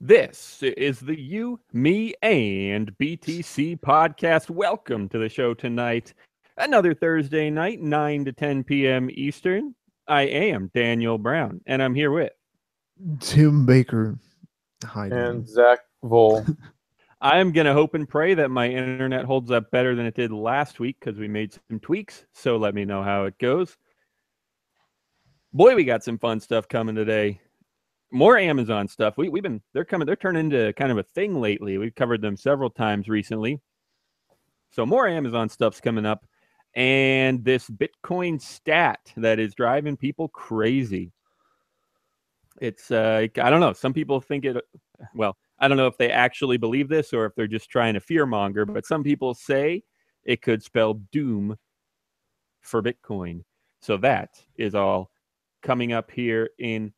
This is the You, Me, and BTC podcast. Welcome to the show tonight. Another Thursday night, 9 to 10 p.m. Eastern. I am Daniel Brown, and I'm here with Tim Baker. Hi, and Zach Vole. I'm going to hope and pray that my internet holds up better than it did last week because we made some tweaks, so let me know how it goes. Boy, we got some fun stuff coming today. More Amazon stuff. They're turning into kind of a thing lately. We've covered them several times recently. So more Amazon stuff's coming up. And this Bitcoin stat that is driving people crazy. It's, I don't know. Some people think I don't know if they actually believe this or if they're just trying to fearmonger, but some people say it could spell doom for Bitcoin. So that is all coming up here in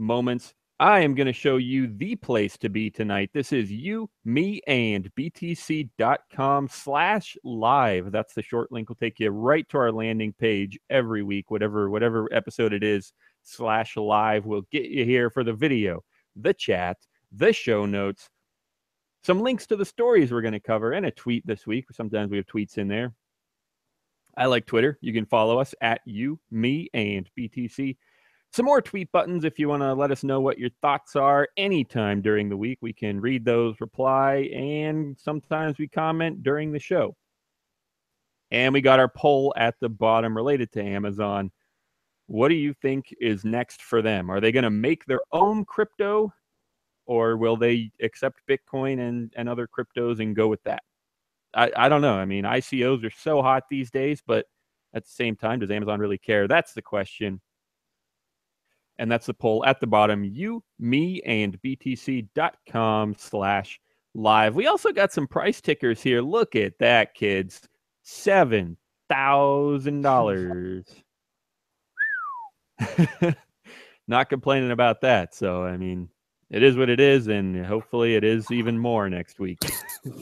moments. I am going to show you the place to be tonight. This is you, me, and btc.com/live. That's the short link. Will take you right to our landing page every week, whatever episode it is, /live will get you here for the video, the chat, the show notes, some links to the stories we're going to cover, and a tweet this week. Sometimes we have tweets in there. I like Twitter. You can follow us at you, me, and BTC. Some more tweet buttons if you want to let us know what your thoughts are anytime during the week. We can read those, reply, and sometimes we comment during the show. And we got our poll at the bottom related to Amazon. What do you think is next for them? Are they going to make their own crypto, or will they accept Bitcoin and other cryptos and go with that? I don't know. I mean, ICOs are so hot these days, but at the same time, does Amazon really care? That's the question. And that's the poll at the bottom, you, me, and btc.com/live. We also got some price tickers here. Look at that, kids. $7,000. Not complaining about that. So, I mean, it is what it is, and hopefully it is even more next week. All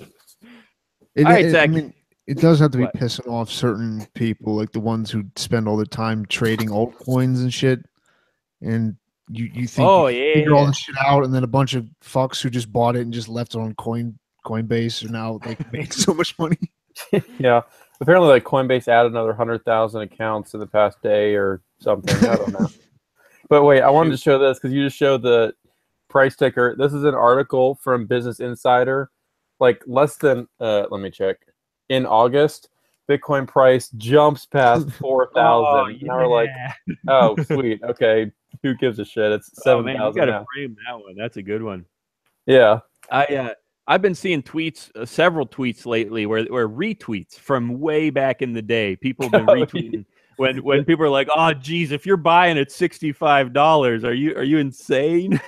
right, Zach. I mean, it does have to be pissing off certain people, like the ones who spend all the time trading altcoins and shit. And you think you figure all this shit out, and then a bunch of fucks who just bought it and just left it on Coinbase are now like making so much money. Yeah, apparently like Coinbase added another 100,000 accounts in the past day or something. I don't know. But wait, I wanted to show this because you just showed the price ticker. This is an article from Business Insider. Like less than let me check. In August, Bitcoin price jumps past 4,000. Oh, yeah. Now we're like, oh, sweet. Okay, who gives a shit? It's 7,000 you got to frame that one. That's a good one. Yeah. I've been seeing tweets, several tweets lately where retweets from way back in the day. People have been retweeting when people are like, "Oh, geez, if you're buying at $65, are you insane?"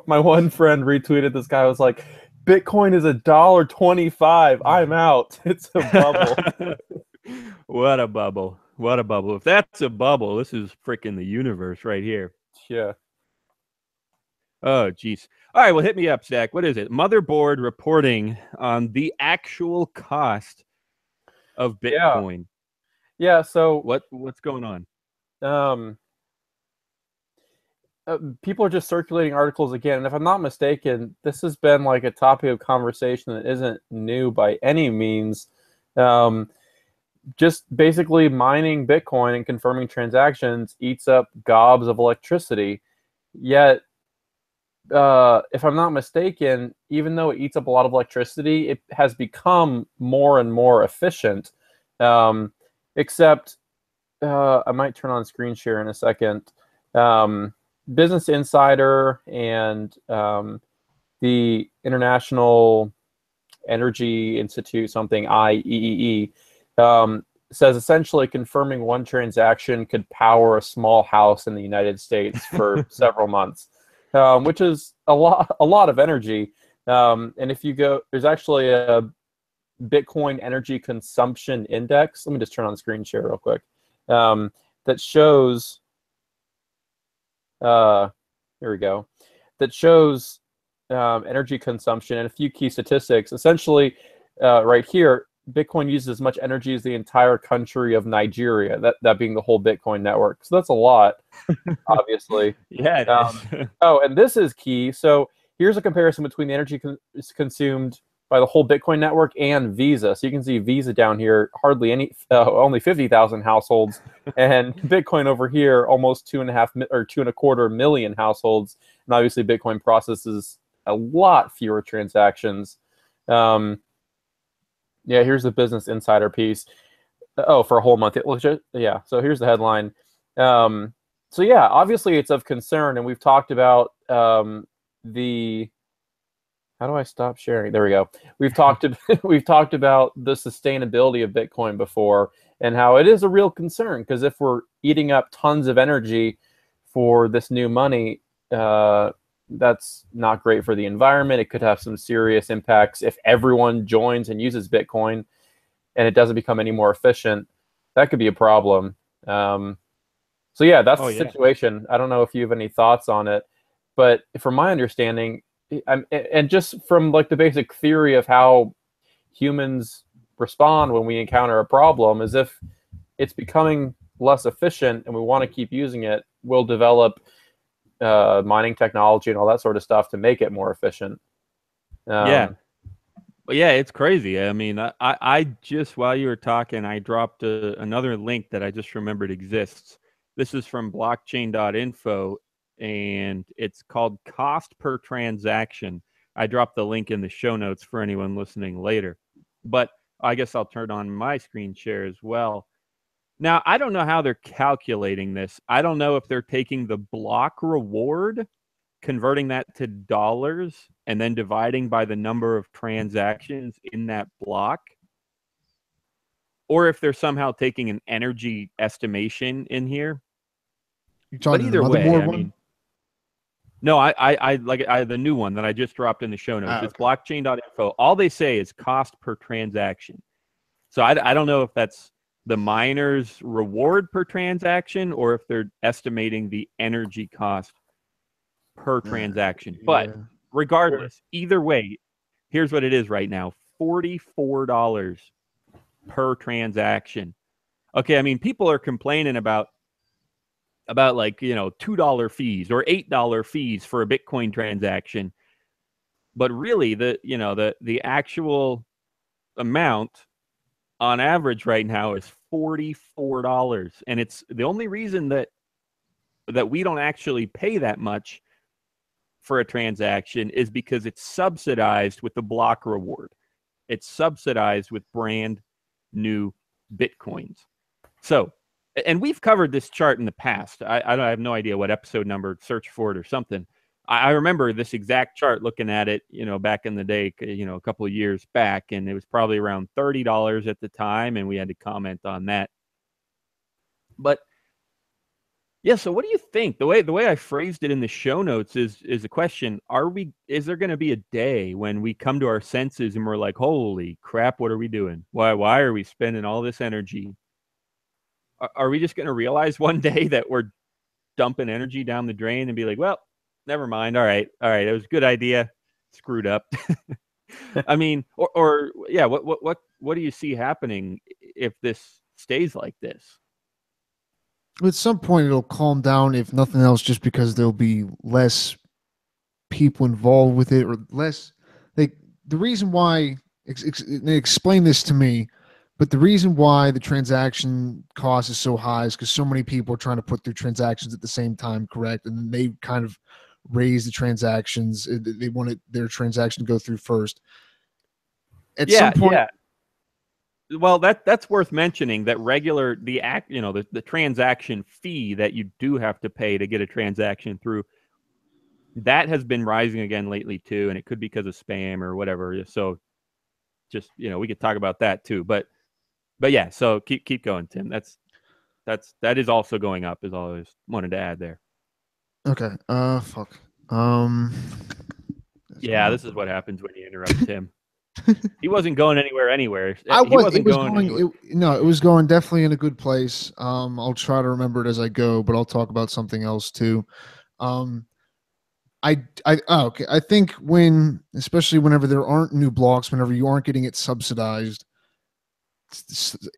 My one friend retweeted this guy was like, Bitcoin is $1.25. I'm out. It's a bubble. What a bubble. What a bubble. If that's a bubble, this is freaking the universe right here. Yeah. Oh, geez. All right, well, hit me up, Zach. What is it? Motherboard reporting on the actual cost of Bitcoin. Yeah, so what's going on? People are just circulating articles again, and if I'm not mistaken, this has been like a topic of conversation that isn't new by any means. Just basically mining Bitcoin and confirming transactions eats up gobs of electricity. Yet, if I'm not mistaken, even though it eats up a lot of electricity, it has become more and more efficient. Except, I might turn on screen share in a second. Business Insider and the International Energy Institute, something IEEE, says essentially confirming one transaction could power a small house in the United States for several months, which is a lot of energy. And if you go, there's actually a Bitcoin energy consumption index. Let me just turn on screen share real quick. That shows. Here we go. That shows energy consumption and a few key statistics. Essentially, right here, Bitcoin uses as much energy as the entire country of Nigeria, that being the whole Bitcoin network. So that's a lot, obviously. Yeah. Oh, and this is key. So here's a comparison between the energy consumed by the whole Bitcoin network and Visa. So you can see Visa down here, hardly any, only 50,000 households, and Bitcoin over here, almost 2.25 million households. And obviously, Bitcoin processes a lot fewer transactions. Yeah, here's the Business Insider piece. Oh, for a whole month. Yeah, so here's the headline. So yeah, obviously it's of concern, and we've talked about how do I stop sharing? There we go. We've talked about the sustainability of Bitcoin before, and how it is a real concern, because if we're eating up tons of energy for this new money, that's not great for the environment. It could have some serious impacts if everyone joins and uses Bitcoin and it doesn't become any more efficient. That could be a problem. So yeah, that's the situation. I don't know if you have any thoughts on it, but from my understanding, and just from like the basic theory of how humans respond when we encounter a problem, is if it's becoming less efficient and we want to keep using it, we'll develop mining technology and all that sort of stuff to make it more efficient. Yeah, it's crazy. I mean, I just, while you were talking, I dropped another link that I just remembered exists. This is from blockchain.info, and it's called cost per transaction. I dropped the link in the show notes for anyone listening later, but I guess I'll turn on my screen share as well. Now, I don't know how they're calculating this. I don't know if they're taking the block reward, converting that to dollars, and then dividing by the number of transactions in that block, or if they're somehow taking an energy estimation in here. But either way, I mean, no, I like the new one that I just dropped in the show notes. It's blockchain.info. All they say is cost per transaction. So I don't know if that's the miner's reward per transaction or if they're estimating the energy cost per transaction. But regardless, either way, here's what it is right now: $44 per transaction. Okay, I mean, people are complaining about like, $2 fees or $8 fees for a Bitcoin transaction. But really, the actual amount on average right now is $44. And it's the only reason that we don't actually pay that much for a transaction is because it's subsidized with the block reward. It's subsidized with brand new Bitcoins. So, and we've covered this chart in the past. I have no idea what episode number, search for it or something. I remember this exact chart, looking at it, back in the day, a couple of years back, and it was probably around $30 at the time, and we had to comment on that. But yeah, so what do you think? The way I phrased it in the show notes is a question: is there going to be a day when we come to our senses and we're like, holy crap, what are we doing? Why are we spending all this energy? Are we just going to realize one day that we're dumping energy down the drain and be like, well, never mind. All right. It was a good idea. Screwed up. I mean, or yeah, what do you see happening if this stays like this? At some point, it'll calm down, if nothing else, just because there'll be less people involved with it, or less. Like, the reason why, explain this to me, but the reason why the transaction cost is so high is because so many people are trying to put their transactions at the same time, correct? And they kind of raise the transactions. They want their transaction to go through first. At some point. Yeah. Well, that's worth mentioning, that the transaction fee that you do have to pay to get a transaction through, that has been rising again lately too, and it could be because of spam or whatever. So just, we could talk about that too. But yeah, so keep going, Tim. That is also going up, is all I wanted to add there. Okay. Fuck. Yeah, this is what happens when you interrupt Tim. He wasn't going anywhere. It was going definitely in a good place. I'll try to remember it as I go, but I'll talk about something else too. Okay. I think especially whenever there aren't new blocks, whenever you aren't getting it subsidized,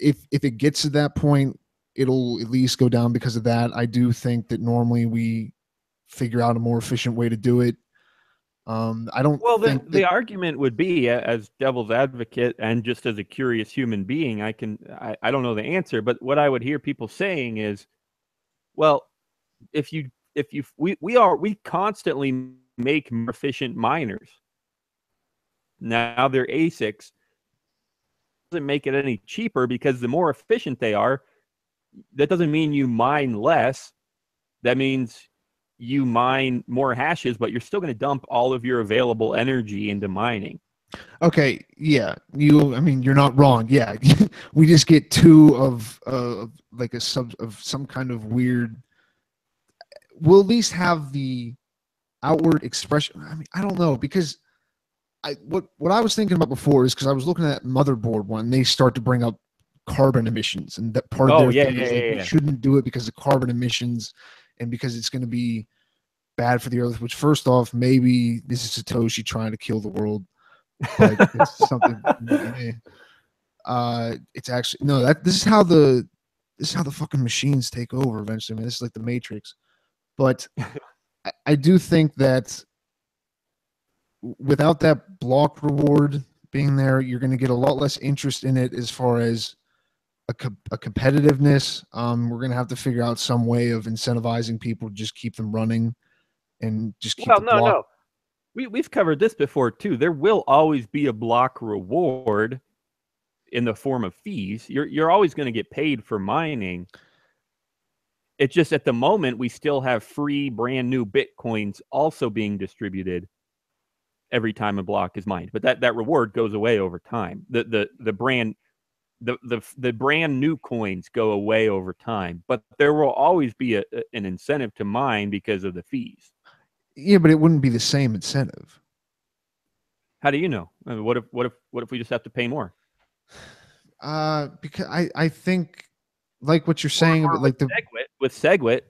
if it gets to that point, it'll at least go down because of that. I do think that normally we figure out a more efficient way to do it. I don't think the argument would be, as devil's advocate and just as a curious human being, I don't know the answer, but what I would hear people saying is, well, we constantly make more efficient miners. Now they're ASICs. Doesn't make it any cheaper, because the more efficient they are, that doesn't mean you mine less. That means you mine more hashes, but you're still going to dump all of your available energy into mining. Okay, yeah, I mean, you're not wrong. Yeah, we just get two of like a sub of some kind of weird. We'll at least have the outward expression. I mean, I don't know, because what I was thinking about before is, because I was looking at Motherboard one, they start to bring up carbon emissions, and that part of their thing is like, we shouldn't do it because of carbon emissions and because it's going to be bad for the earth. Which, first off, maybe this is Satoshi trying to kill the world, but it's something. It's actually no. This is how the fucking machines take over eventually. I mean, this is like the Matrix. But I do think that without that block reward being there, you're going to get a lot less interest in it as far as a competitiveness. We're going to have to figure out some way of incentivizing people to just keep them running and just keep the block. No. We've covered this before too. There will always be a block reward in the form of fees. You're always going to get paid for mining. It's just at the moment we still have free brand new Bitcoins also being distributed every time a block is mined. But that reward goes away over time. The brand new coins go away over time, but there will always be an incentive to mine because of the fees. Yeah, but it wouldn't be the same incentive. How do you know? I mean, what if we just have to pay more? Because I think, like what you're saying, or like with SegWit,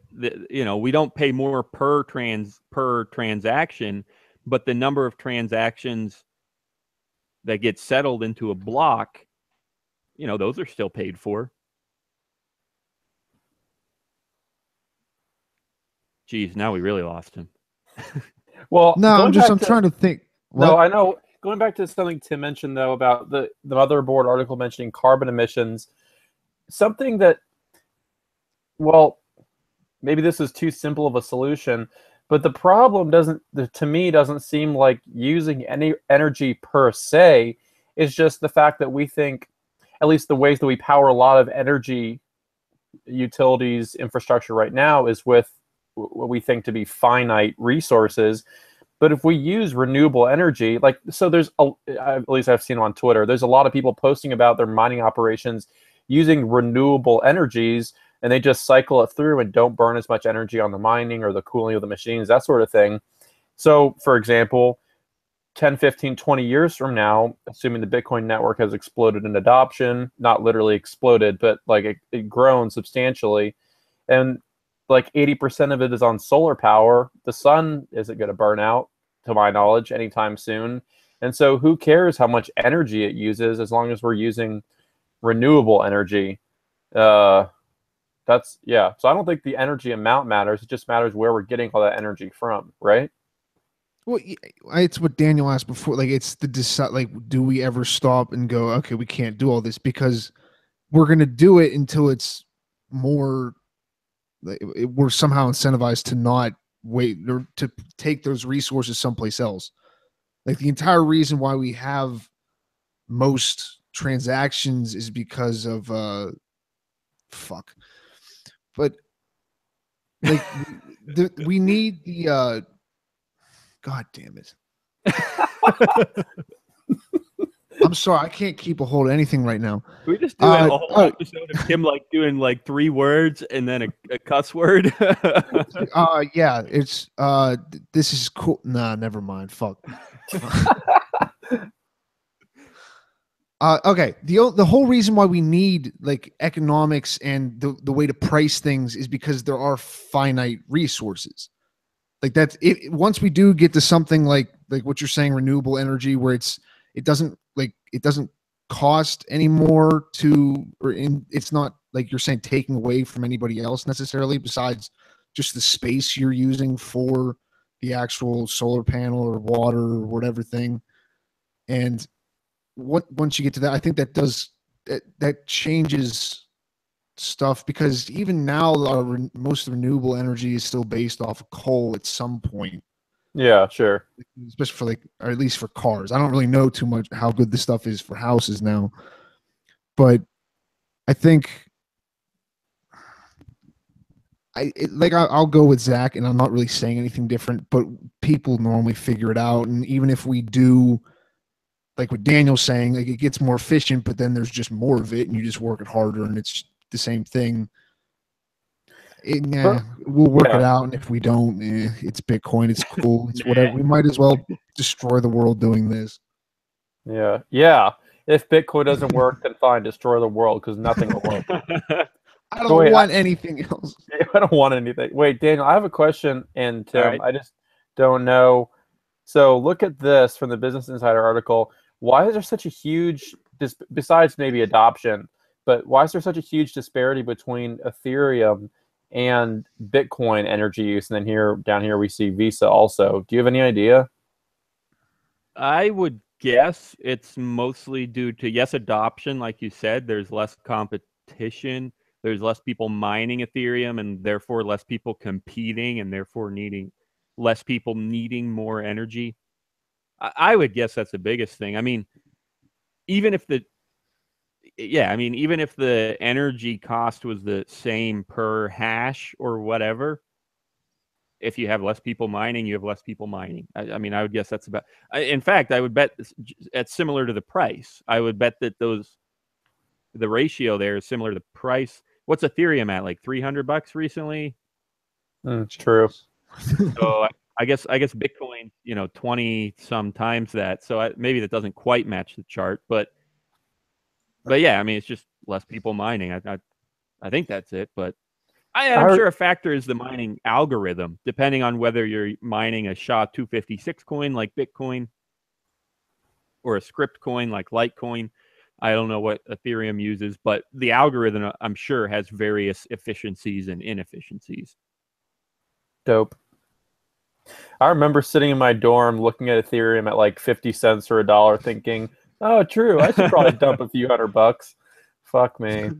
we don't pay more per transaction, but the number of transactions that get settled into a block, those are still paid for. Geez, now we really lost him. Well, no, I'm trying to think. What? No, I know. Going back to something Tim mentioned, though, about the Motherboard article mentioning carbon emissions, something that, well, maybe this is too simple of a solution, but the problem to me doesn't seem like using any energy per se. It's just the fact that we think, at least the ways that we power a lot of energy utilities infrastructure right now is with what we think to be finite resources. But if we use renewable energy, at least I've seen on Twitter, there's a lot of people posting about their mining operations using renewable energies, and they just cycle it through and don't burn as much energy on the mining or the cooling of the machines, that sort of thing. So, for example, 10, 15, 20 years from now, assuming the Bitcoin network has exploded in adoption, not literally exploded, but like it grown substantially, and like 80% of it is on solar power, the sun isn't going to burn out, to my knowledge, anytime soon. And so who cares how much energy it uses as long as we're using renewable energy? So I don't think the energy amount matters. It just matters where we're getting all that energy from, right? Well, it's what Daniel asked before. Like, it's do we ever stop and go, okay, we can't do all this, because we're going to do it until it's more, we're somehow incentivized to not wait or to take those resources someplace else. Like, the entire reason why we have most transactions is because of but like we need the God damn it. I'm sorry, I can't keep a hold of anything right now. Can we just do a whole episode of him doing 3 words and then a cuss word? Yeah, it's this is cool. Nah, never mind. Fuck. Okay, the whole reason why we need economics and the way to price things is because there are finite resources. Like, that's it. Once we do get to something like what you're saying, renewable energy, where it doesn't cost anymore it's not like you're saying taking away from anybody else necessarily, besides just the space you're using for the actual solar panel or water or whatever thing. And once you get to that, I think that changes stuff, because even now most renewable energy is still based off of coal at some point. Yeah, sure. Especially for or at least for cars. I don't really know too much how good this stuff is for houses now, but I think I'll go with Zach, and I'm not really saying anything different, but people normally figure it out. And even if we do, like what Daniel's saying, like it gets more efficient, but then there's just more of it, and you just work it harder, and it's the same thing. We'll work it out, and if we don't, it's Bitcoin. It's cool. It's whatever. We might as well destroy the world doing this. Yeah, yeah. If Bitcoin doesn't work, then fine, destroy the world, because nothing will work. I don't want anything else. I don't want anything. Wait, Daniel, I have a question, and Tim, right. I just don't know. So look at this from the Business Insider article. Why is there such a huge, besides maybe adoption, but why is there such a huge disparity between Ethereum and Bitcoin energy use? And then down here we see Visa also. Do you have any idea? I would guess it's mostly due to, yes, adoption. Like you said, there's less competition. There's less people mining Ethereum, and therefore less people competing, and therefore less people needing more energy. I would guess that's the biggest thing. I mean, even if the energy cost was the same per hash or whatever, if you have less people mining, you have less people mining. I mean, I would guess that's about. In fact, I would bet it's similar to the price. I would bet that the ratio there is similar to the price. What's Ethereum at? Like $300 recently? True. So I guess Bitcoin, 20 some times that. So maybe that doesn't quite match the chart, but yeah, I mean, it's just less people mining. I think that's it, but I'm sure a factor is the mining algorithm, depending on whether you're mining a SHA-256 coin like Bitcoin or a script coin like Litecoin. I don't know what Ethereum uses, but the algorithm, I'm sure, has various efficiencies and inefficiencies. Dope. I remember sitting in my dorm looking at Ethereum at like 50 cents or $1 thinking, oh, true, I should probably dump a few $100. Fuck me.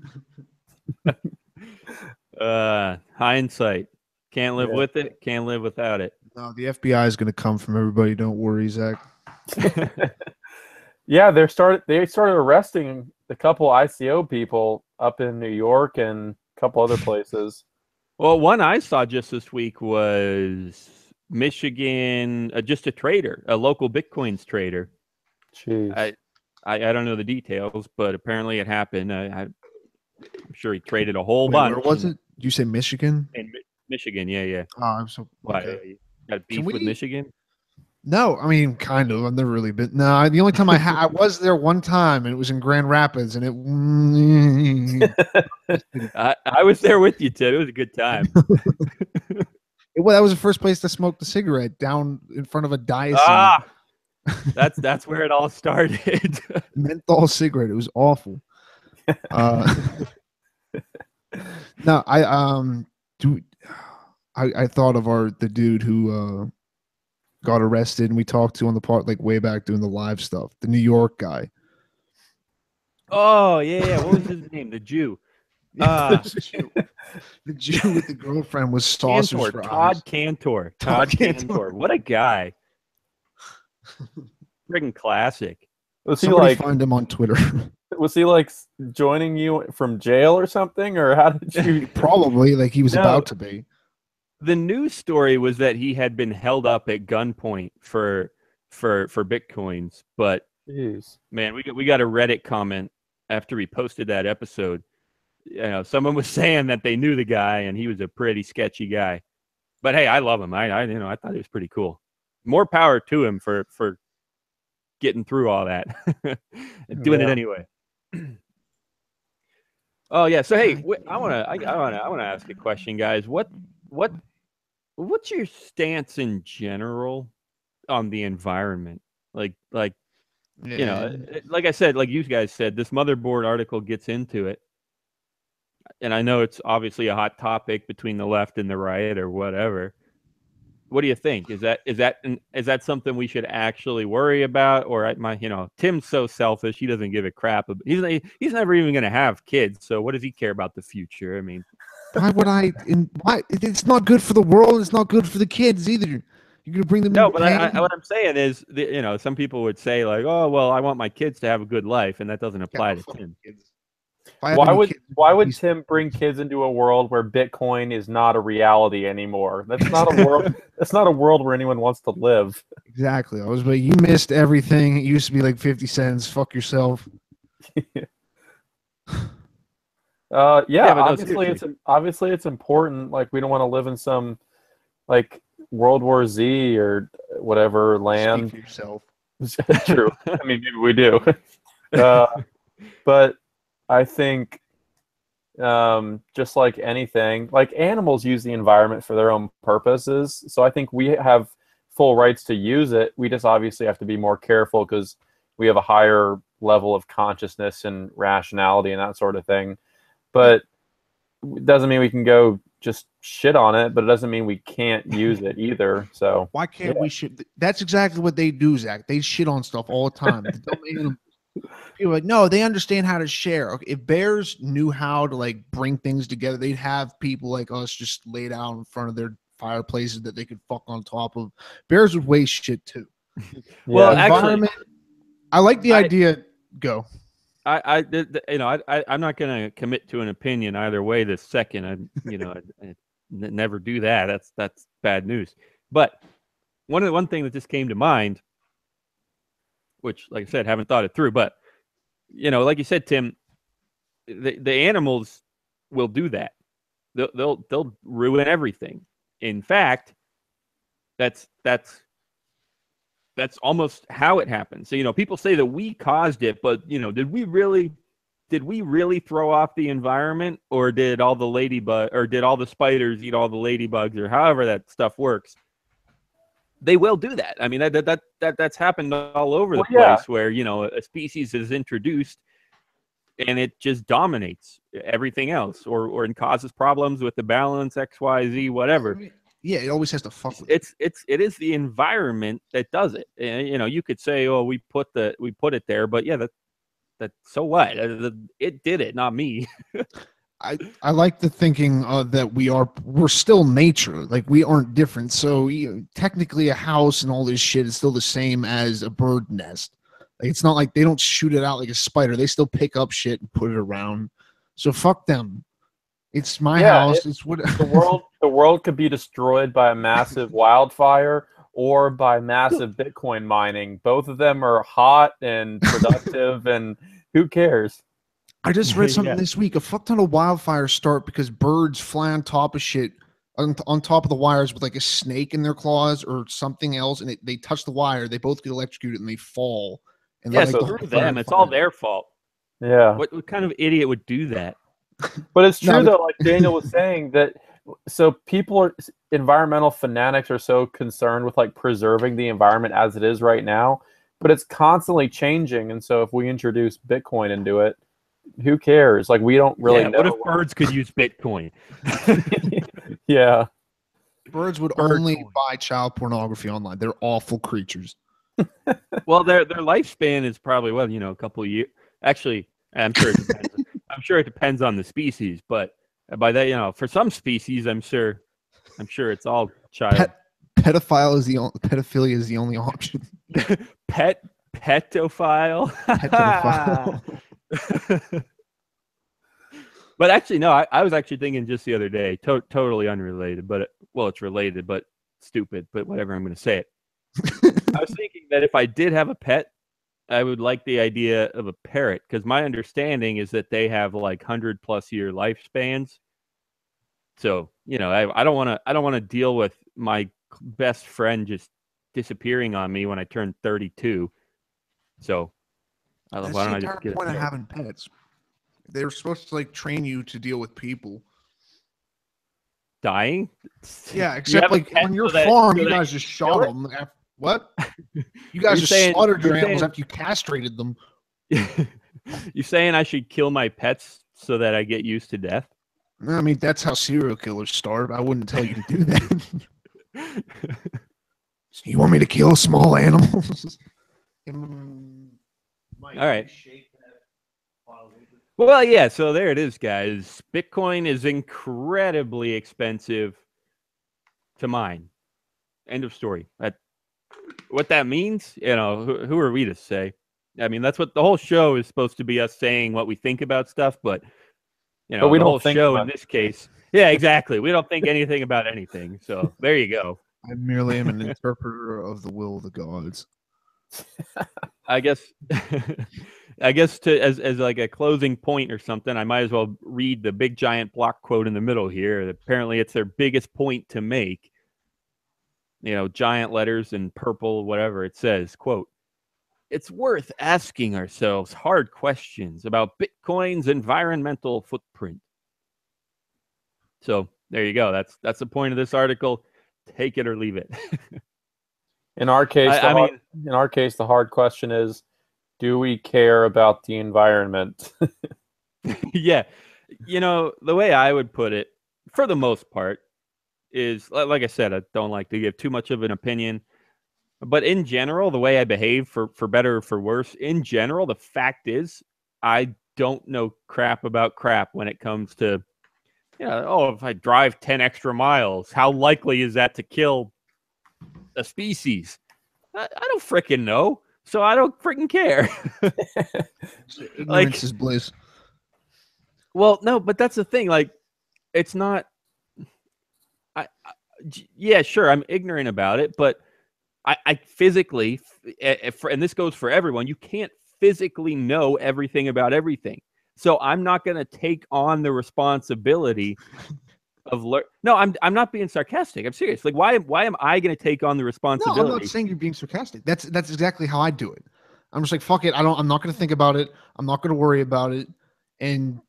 Hindsight. Can't live with it, can't live without it. No, the FBI is going to come from everybody. Don't worry, Zach. Yeah, they started arresting a couple ICO people up in New York and a couple other places. Well, one I saw just this week was Michigan, just a trader, a local Bitcoins trader. Jeez. I don't know the details, but apparently it happened. I'm sure he traded a whole bunch. Where was it? Did you say Michigan? In Michigan, yeah. Oh, I'm so. Okay. Got a beef with Michigan? No, I mean, kind of. I've never really been. No, the only time I was there one time, and it was in Grand Rapids, and I was there with you, Ted. It was a good time. Well, that was the first place to smoke a cigarette, down in front of a diocese. That's where it all started. Menthol cigarette. It was awful. No, I thought of the dude who got arrested and we talked to on the part like way back doing the live stuff, the New York guy. Oh yeah. What was his name? The Jew. The Jew with the girlfriend was saucers for Todd Cantor. Todd Cantor. What a guy. Friggin' classic. Was he Somebody find him on Twitter. Was he like joining you from jail or something, or how did you? Probably, like he was about to be. The news story was that he had been held up at gunpoint for Bitcoins, but jeez, man, we got a Reddit comment after we posted that episode. Someone was saying that they knew the guy and he was a pretty sketchy guy. But hey, I love him. I thought he was pretty cool. More power to him for getting through all that and doing it anyway. Oh yeah. So hey, I want to ask a question, guys. What's your stance in general on the environment? Like like I said, like you guys said, this Motherboard article gets into it. And I know it's obviously a hot topic between the left and the right or whatever. What do you think? Is that something we should actually worry about? Or Tim's so selfish, he doesn't give a crap. He's never even going to have kids. So what does he care about the future? I mean, why would I? Why? It's not good for the world. It's not good for the kids either. You're going to bring them. No, but what I'm saying is, some people would say like, oh, well, I want my kids to have a good life, and that doesn't apply to Tim. Why would Tim bring kids into a world where Bitcoin is not a reality anymore? That's not a world. That's not a world where anyone wants to live. Exactly. You missed everything. It used to be like 50 cents. Fuck yourself. Obviously it's important. Like, we don't want to live in some like World War Z or whatever land. Speak for yourself. True. I mean, maybe we do. But I think, just like anything, like animals use the environment for their own purposes. So I think we have full rights to use it. We just obviously have to be more careful because we have a higher level of consciousness and rationality and that sort of thing. But it doesn't mean we can go just shit on it, but it doesn't mean we can't use it either. So why can't we shit? That's exactly what they do, Zach. They shit on stuff all the time. People are like, no, they understand how to share. Okay, if bears knew how to like bring things together, they'd have people like us just laid out in front of their fireplaces that they could fuck on top of. Bears would waste shit too. Well, actually, I like the idea. Go. I'm not going to commit to an opinion either way this second. I never do that. That's bad news. But one thing that just came to mind, which, like I said, haven't thought it through, but like you said, Tim, the animals will do that. They'll ruin everything. In fact, that's almost how it happens. So, people say that we caused it, but did we really throw off the environment, or did all the spiders eat all the ladybugs, or however that stuff works? They will do that. I mean, that's happened all over the place where, a species is introduced and it just dominates everything else, or it causes problems with the balance, X, Y, Z, whatever. Yeah, it always has to fuck with it. It is the environment that does it. And, you could say, oh, we put it there, but yeah, that so what? It did it, not me. I like the thinking that we're still nature. Like, we aren't different. So technically a house and all this shit is still the same as a bird nest. Like, it's not like they don't shoot it out like a spider. They still pick up shit and put it around. So fuck them. It's my house. It's what the world could be destroyed by a massive wildfire or by massive Bitcoin mining. Both of them are hot and productive, and who cares? I just read something this week. A fuck ton of wildfires start because birds fly on top of shit, on top of the wires with like a snake in their claws or something else, and they touch the wire. They both get electrocuted and they fall. And so through them, it's all their fault. Yeah. What kind of idiot would do that? But it's true though, like Daniel was saying, that so environmental fanatics are so concerned with like preserving the environment as it is right now, but it's constantly changing. And so if we introduce Bitcoin into it, who cares? Like, we don't really know. What if birds could use Bitcoin? Yeah. Birds would only buy child pornography online. They're awful creatures. Well, their lifespan is probably, a couple of years. Actually, I'm sure it depends. I'm sure it depends on the species, but by that, for some species, I'm sure it's all child. Pedophilia is the only option. Petophile. But actually, no, I was actually thinking just the other day, totally unrelated, but it's related, but stupid, but whatever, I'm going to say it. I was thinking that if I did have a pet, I would like the idea of a parrot, because my understanding is that they have like 100+ year lifespans. So, I don't want to deal with my best friend just disappearing on me when I turn 32. So, why don't I just get the point of having pets? They're supposed to like train you to deal with people. Dying? Yeah, except like on your farm, you guys just shot them. What? You guys just slaughtered your animals after you castrated them. You saying I should kill my pets so that I get used to death? I mean, that's how serial killers start. I wouldn't tell you to do that. You want me to kill small animals? All right. Well, yeah, so there it is, guys. Bitcoin is incredibly expensive to mine. End of story. What that means, who are we to say? I mean, that's what the whole show is supposed to be, us saying what we think about stuff, but but we the don't whole think show in this case. Yeah, exactly. We don't think anything about anything. So there you go. I merely am an interpreter of the will of the gods. I guess as like a closing point or something, I might as well read the big giant block quote in the middle here. Apparently it's their biggest point to make. Giant letters in purple, whatever it says, quote, "It's worth asking ourselves hard questions about Bitcoin's environmental footprint." So there you go. That's the point of this article. Take it or leave it. In our case, the hard question is, do we care about the environment? Yeah. The way I would put it, for the most part, is, like I said, I don't like to give too much of an opinion. But in general, the way I behave, for better or for worse, in general, the fact is I don't know crap about crap when it comes to, if I drive 10 extra miles, how likely is that to kill a species? I don't freaking know. So I don't freaking care. Ignorance is bliss. Well, no, but that's the thing. Like, it's not. Yeah, sure, I'm ignorant about it, but I physically, and this goes for everyone, you can't physically know everything about everything. So I'm not going to take on the responsibility of No, I'm not being sarcastic. I'm serious. Like, why am I going to take on the responsibility? No, I'm not saying you're being sarcastic. That's exactly how I do it. I'm just like, fuck it. I'm not going to think about it. I'm not going to worry about it. And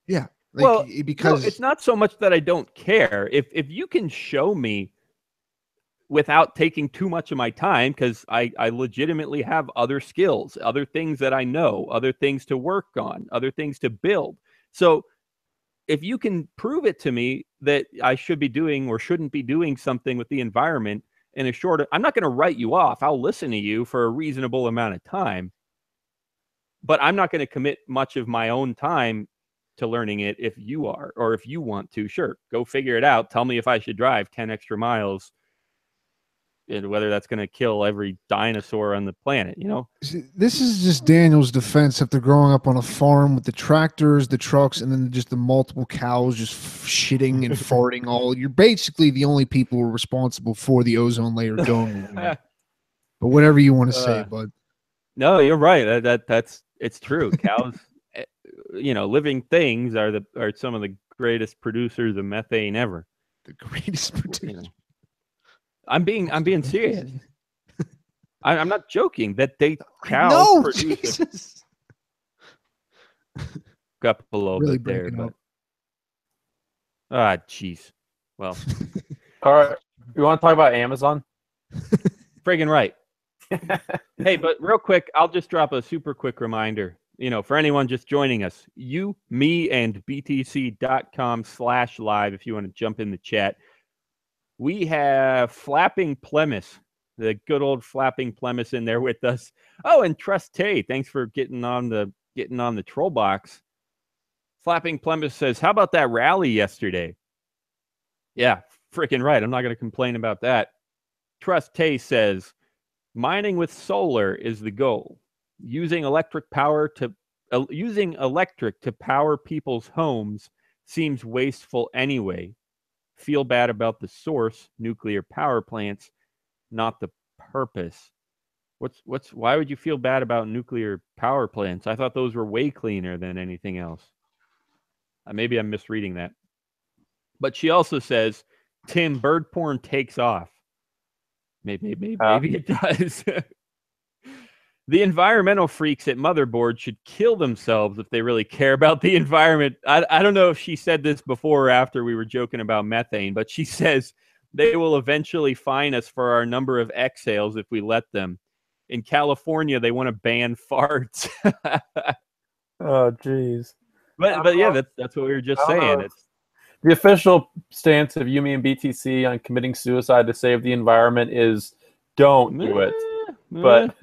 yeah. Because no, it's not so much that I don't care. If you can show me without taking too much of my time, because I legitimately have other skills, other things that I know, other things to work on, other things to build. So if you can prove it to me that I should be doing or shouldn't be doing something with the environment in a short, I'm not going to write you off. I'll listen to you for a reasonable amount of time, but I'm not going to commit much of my own time to learning it. If you are, or if you want to, sure, go figure it out. Tell me if I should drive 10 extra miles and whether that's going to kill every dinosaur on the planet, This is just Daniel's defense after growing up on a farm with the tractors, the trucks, and then just the multiple cows just shitting and farting all. You're basically the only people responsible for the ozone layer going away. But whatever you want to say, bud. No, you're right. It's true. Cows, living things are some of the greatest producers of methane ever. The greatest producer. I'm being serious. I'm not joking. That cows produce. Jesus. Got a little really bit there, but jeez. Well, all right. You want to talk about Amazon? Friggin' right. Hey, but real quick, I'll just drop a super quick reminder. For anyone just joining us, me, and btc.com/live, if you want to jump in the chat. We have Flapping Plymouth, the good old Flapping Plymouth, in there with us. Oh, and Trust Tay, thanks for getting on the troll box. Flapping Plymouth says, "How about that rally yesterday?" Yeah, freaking right. I'm not going to complain about that. Trust Tay says, "Mining with solar is the goal. Using electric to power people's homes seems wasteful anyway. Feel bad about the source, nuclear power plants, not the purpose." Why would you feel bad about nuclear power plants? I thought those were way cleaner than anything else. Maybe I'm misreading that. But she also says, "Tim, bird porn takes off." Maybe it does. The environmental freaks at Motherboard should kill themselves if they really care about the environment. I don't know if she said this before or after we were joking about methane, but she says they will eventually fine us for our number of exhales if we let them. In California, they want to ban farts. Oh, jeez. But yeah, that's what we were just saying. The official stance of Yumi and BTC on committing suicide to save the environment is don't do it. But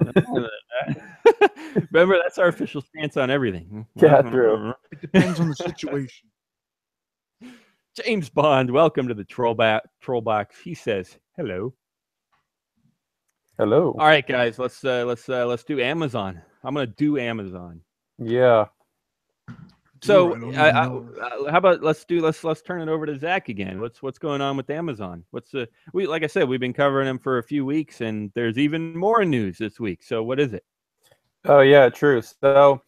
remember, that's our official stance on everything. Yeah, true. It depends on the situation. James Bond, welcome to the troll box. He says hello. Hello. All right, guys, let's do Amazon. I'm gonna do Amazon. Yeah. So how about let's turn it over to Zach again. What's going on with Amazon? Like I said, we've been covering them for a few weeks, and there's even more news this week. So what is it? Oh yeah, true. So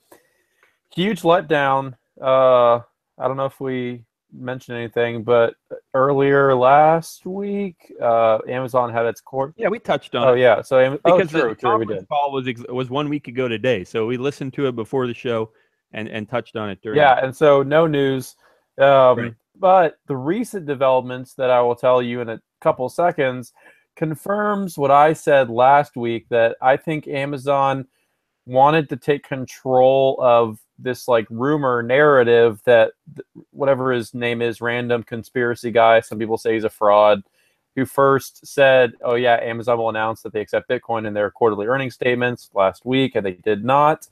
huge letdown. I don't know if we mentioned anything, but earlier last week, Amazon had its court. Yeah, we touched on it. Oh yeah, so because true, the true, we conference did. call was 1 week ago today, so we listened to it before the show and touched on it during. Yeah, and so no news. Right. But the recent developments that I will tell you in a couple seconds confirms what I said last week, that I think Amazon wanted to take control of this like rumor narrative that whatever his name is, random conspiracy guy, some people say he's a fraud, who first said, oh yeah, Amazon will announce that they accept Bitcoin in their quarterly earnings statements last week, and they did not.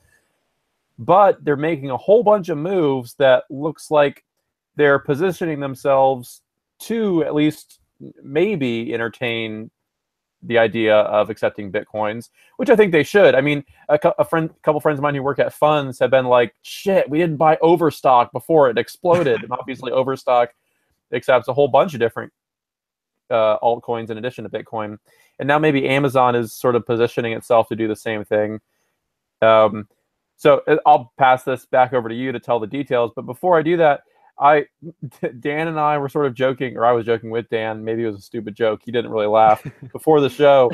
But they're making a whole bunch of moves that looks like they're positioning themselves to at least maybe entertain the idea of accepting Bitcoins, which I think they should. I mean, a couple friends of mine who work at funds have been like, shit, we didn't buy Overstock before it exploded. And obviously Overstock accepts a whole bunch of different altcoins in addition to Bitcoin. And now maybe Amazon is sort of positioning itself to do the same thing. So I'll pass this back over to you to tell the details. But before I do that, Dan and I were sort of joking, or I was joking with Dan. Maybe it was a stupid joke. He didn't really laugh before the show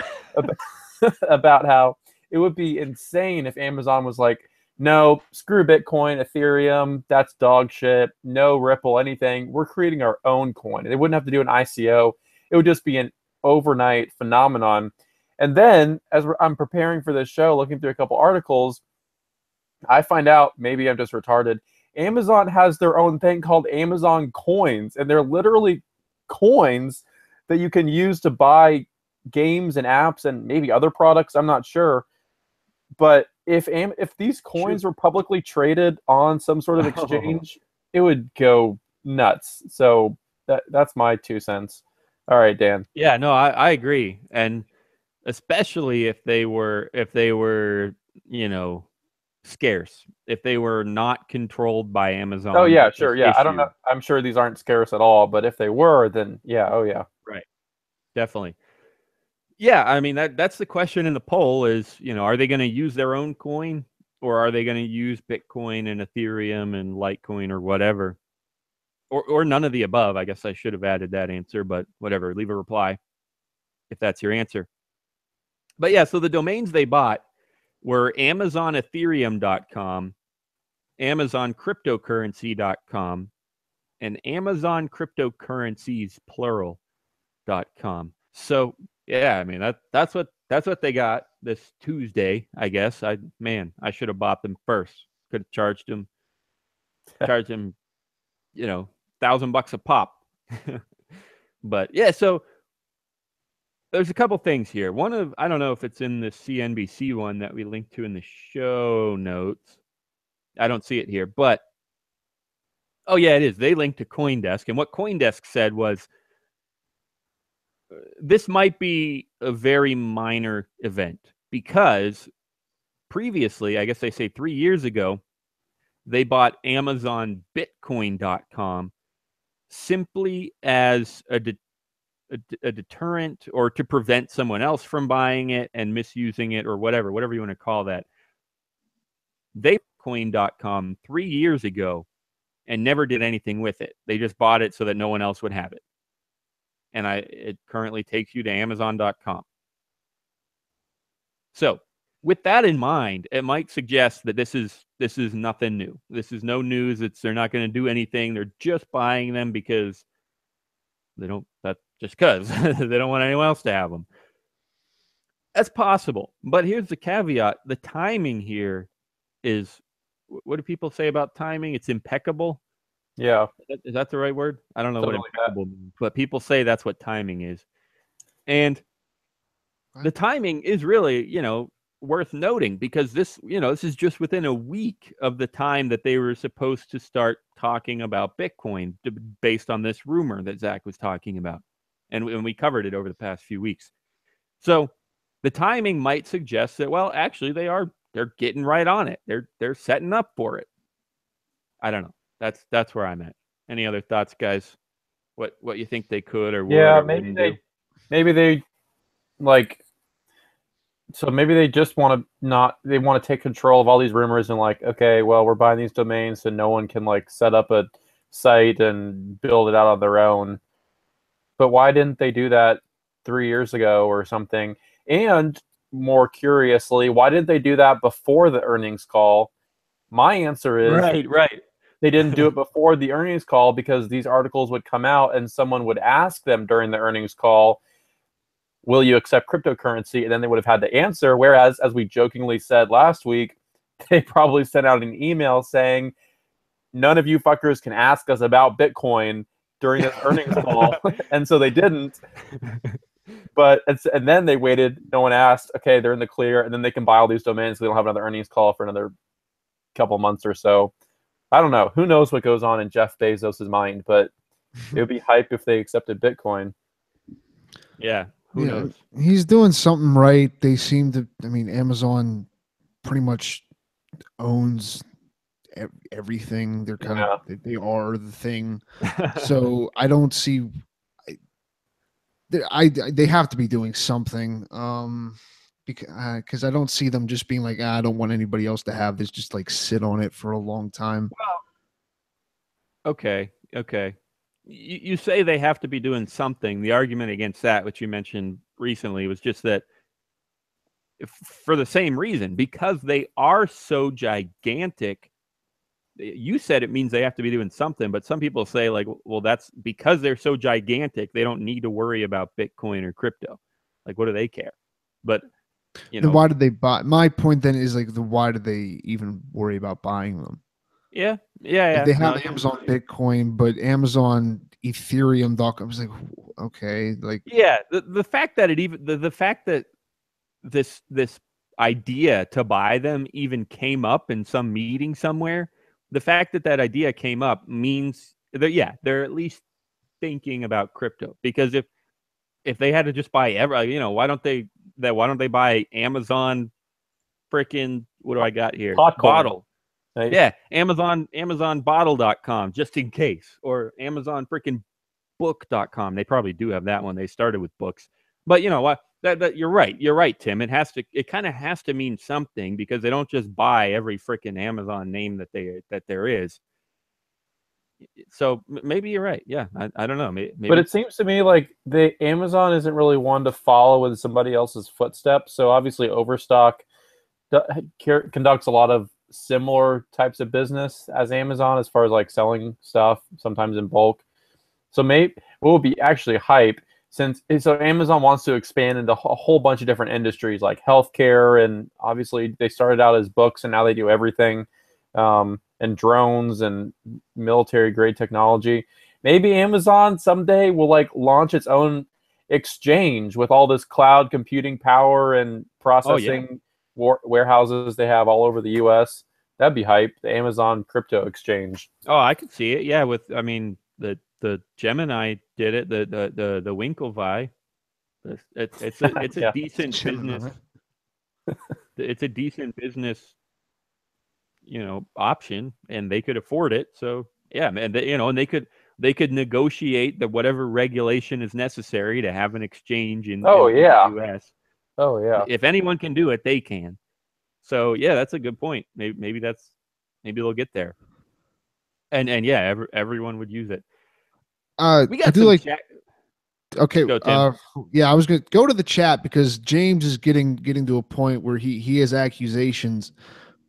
about how it would be insane if Amazon was like, no, screw Bitcoin, Ethereum, that's dog shit. No Ripple, anything. We're creating our own coin. They wouldn't have to do an ICO. It would just be an overnight phenomenon. And then as I'm preparing for this show, looking through a couple articles, I find out, maybe I'm just retarded, Amazon has their own thing called Amazon coins, and they're literally coins that you can use to buy games and apps and maybe other products. I'm not sure. But if these coins were publicly traded on some sort of exchange, it would go nuts. So that's my 2 cents. All right, Dan. Yeah, no, I agree. And especially if they were, scarce, if they were not controlled by Amazon. Oh yeah, sure. Yeah, I don't know. I'm sure these aren't scarce at all, but if they were, then yeah. Oh yeah. Right. Definitely. Yeah, I mean that's the question in the poll is, are they going to use their own coin, or are they going to use Bitcoin and Ethereum and Litecoin or whatever, or none of the above? I guess I should have added that answer, but whatever. Leave a reply if that's your answer. But yeah, so the domains they bought were AmazonEthereum.com, AmazonCryptocurrency.com, and AmazonCryptocurrencies plural.com. So yeah, I mean that's what they got this Tuesday, I guess. I should have bought them first. Could have charged them $1,000 a pop. But yeah, so there's a couple things here. I don't know if it's in the CNBC one that we linked to in the show notes. I don't see it here, but oh yeah, it is. They linked to CoinDesk, and what CoinDesk said was this might be a very minor event because previously, I guess they say 3 years ago, they bought AmazonBitcoin.com simply as a deterrent, or to prevent someone else from buying it and misusing it, or whatever you want to call that. They Coin.com 3 years ago and never did anything with it. They just bought it so that no one else would have it. And it currently takes you to Amazon.com. So with that in mind, it might suggest that this is nothing new. This is no news. They're not going to do anything. They're just buying them because they don't want anyone else to have them. That's possible. But here's the caveat. The timing here is, what do people say about timing? It's impeccable. Yeah. Is that the right word? I don't know Something what like that. impeccable means, but people say that's what timing is. And the timing is really, worth noting because this is just within a week of the time that they were supposed to start talking about Bitcoin based on this rumor that Zach was talking about. And we covered it over the past few weeks. So the timing might suggest that, well, actually they're getting right on it. They're setting up for it. I don't know. That's where I'm at. Any other thoughts, guys? What you think they could or would or wouldn't do? Maybe they like. So maybe they just want to take control of all these rumors and like, okay, well, we're buying these domains so no one can like set up a site and build it out on their own. But why didn't they do that 3 years ago or something? And more curiously, why didn't they do that before the earnings call? My answer is right. They didn't do it before the earnings call because these articles would come out and someone would ask them during the earnings call, will you accept cryptocurrency? And then they would have had the answer. Whereas, as we jokingly said last week, they probably sent out an email saying, none of you fuckers can ask us about Bitcoin during this earnings call. And so they didn't. And then they waited. No one asked. Okay, they're in the clear. And then they can buy all these domains so they don't have another earnings call for another couple months or so. I don't know. Who knows what goes on in Jeff Bezos' mind, but it would be hype if they accepted Bitcoin. Yeah. Who knows? He's doing something right. They seem to, Amazon pretty much owns everything. They're kind of, they are the thing. So I don't see, they have to be doing something. Because I don't see them just being like, I don't want anybody else to have this, just like sit on it for a long time. Well, okay. You say they have to be doing something. The argument against that, which you mentioned recently, was just that for the same reason, because they are so gigantic. You said it means they have to be doing something, but some people say like, well, that's because they're so gigantic, they don't need to worry about Bitcoin or crypto. Like, what do they care? But then why did they buy? My point then is like, why did they even worry about buying them? Yeah. Like they have Amazon Bitcoin, but Amazon Ethereum.com. I was like, okay, like the fact that it even the fact that this idea to buy them even came up in some meeting somewhere. The fact that idea came up means that they're at least thinking about crypto. Because if they had to just buy why don't they buy Amazon freaking, what do I got here? Bottle. Right? Yeah, Amazon bottle.com just in case, or Amazon freaking book.com. They probably do have that one. They started with books. But you know what? That you're right, Tim. It kind of has to mean something, because they don't just buy every freaking Amazon name that there is. So maybe you're right. Yeah, I don't know. Maybe. But it seems to me like Amazon isn't really one to follow in somebody else's footsteps. So obviously Overstock conducts a lot of similar types of business as Amazon, as far as like selling stuff, sometimes in bulk. So maybe what would be actually hype, so Amazon wants to expand into a whole bunch of different industries like healthcare, and obviously they started out as books and now they do everything. And drones and military grade technology. Maybe Amazon someday will like launch its own exchange with all this cloud computing power and processing warehouses they have all over the US. That'd be hype. The Amazon crypto exchange. Oh, I could see it. Yeah, the Gemini did it. The Winklevi. It's a decent business. It's a decent business, option, and they could afford it. So yeah, man, and they could negotiate whatever regulation is necessary to have an exchange in the US. Oh yeah. If anyone can do it, they can. So yeah, that's a good point. Maybe they'll get there. And yeah, everyone would use it. We got some chat. Okay. I was gonna go to the chat because James is getting to a point where he has accusations.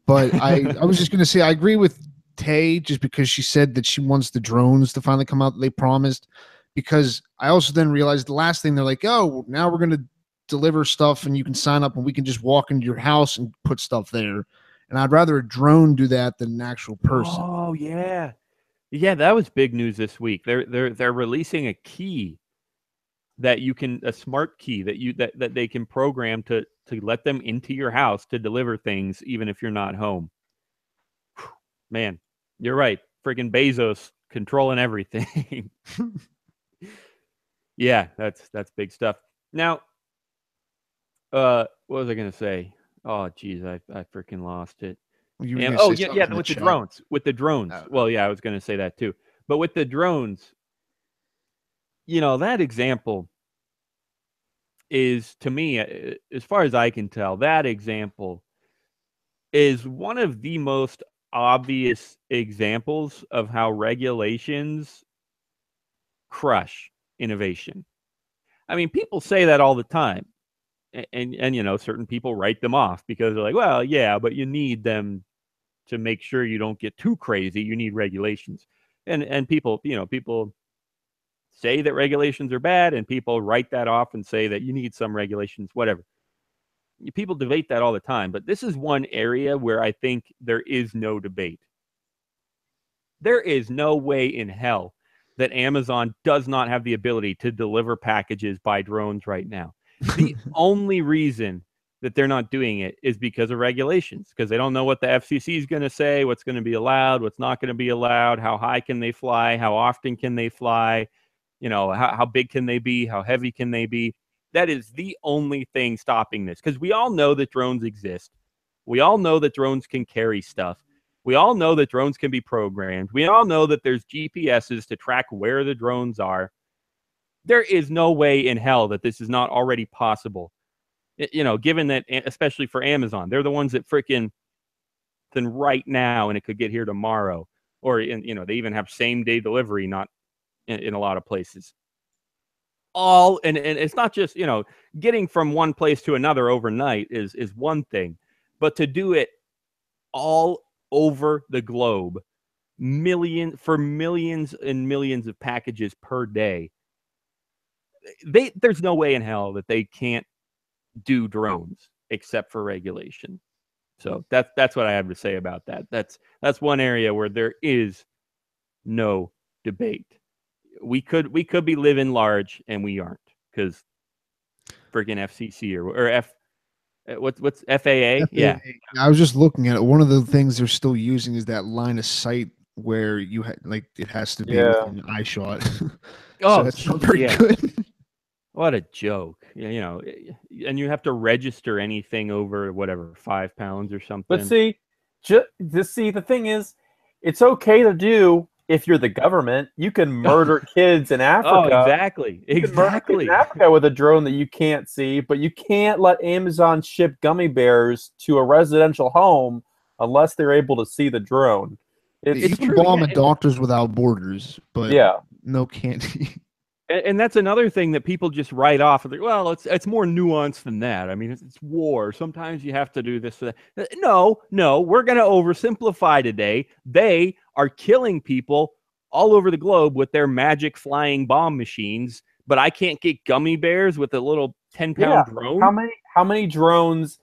But I was just going to say, I agree with Tay, just because she said that she wants the drones to finally come out that they promised. Because I also then realized the last thing, they're like, oh, now we're going to deliver stuff and you can sign up and we can just walk into your house and put stuff there. And I'd rather a drone do that than an actual person. Oh, yeah. Yeah, that was big news this week. They're releasing a key that you can, a smart key that they can program to let them into your house to deliver things even if you're not home. Man, you're right. Freaking Bezos controlling everything. Yeah, that's big stuff. Now, what was I gonna say? Oh, geez, I freaking lost it. Oh yeah, with the drones. With the drones. Well, yeah, I was gonna say that too. But with the drones, that example is, to me, as far as I can tell, that example is one of the most obvious examples of how regulations crush innovation. I mean, people say that all the time. And certain people write them off because they're like, well, yeah, but you need them to make sure you don't get too crazy. You need regulations. And people say that regulations are bad, and people write that off and say that you need some regulations, whatever. People debate that all the time, but this is one area where I think there is no debate. There is no way in hell that Amazon does not have the ability to deliver packages by drones right now. The only reason that they're not doing it is because of regulations, because they don't know what the FCC is going to say, what's going to be allowed, what's not going to be allowed, how high can they fly, how often can they fly, how big can they be, how heavy can they be. That is the only thing stopping this, because we all know that drones exist. We all know that drones can carry stuff. We all know that drones can be programmed. We all know that there's GPSs to track where the drones are. There is no way in hell that this is not already possible. Given that, especially for Amazon, they're the ones that freaking right now, and it could get here tomorrow. Or, they even have same day delivery, not in a lot of places. And it's not just, getting from one place to another overnight is one thing, but to do it all over the globe, millions and millions of packages per day, there's no way in hell that they can't do drones except for regulation. So that's what I have to say about that. That's one area where there is no debate. We could be living large, and we aren't, because freaking FCC or what's FAA? Yeah. I was just looking at it. One of the things they're still using is that line of sight where you it has to be within eye shot. So that's not very good. What a joke. And you have to register anything over whatever 5 pounds or something. But see, the thing is, it's okay to do if you're the government. You can murder kids in Africa. Oh, exactly. You can murder kids in Africa with a drone that you can't see, but you can't let Amazon ship gummy bears to a residential home unless they're able to see the drone. You can bomb at Doctors Without Borders, but no candy. And that's another thing that people just write off. Like, well, it's more nuanced than that. I mean, it's war. Sometimes you have to do this or that. No, we're going to oversimplify today. They are killing people all over the globe with their magic flying bomb machines, but I can't get gummy bears with a little 10-pound drone. How many drones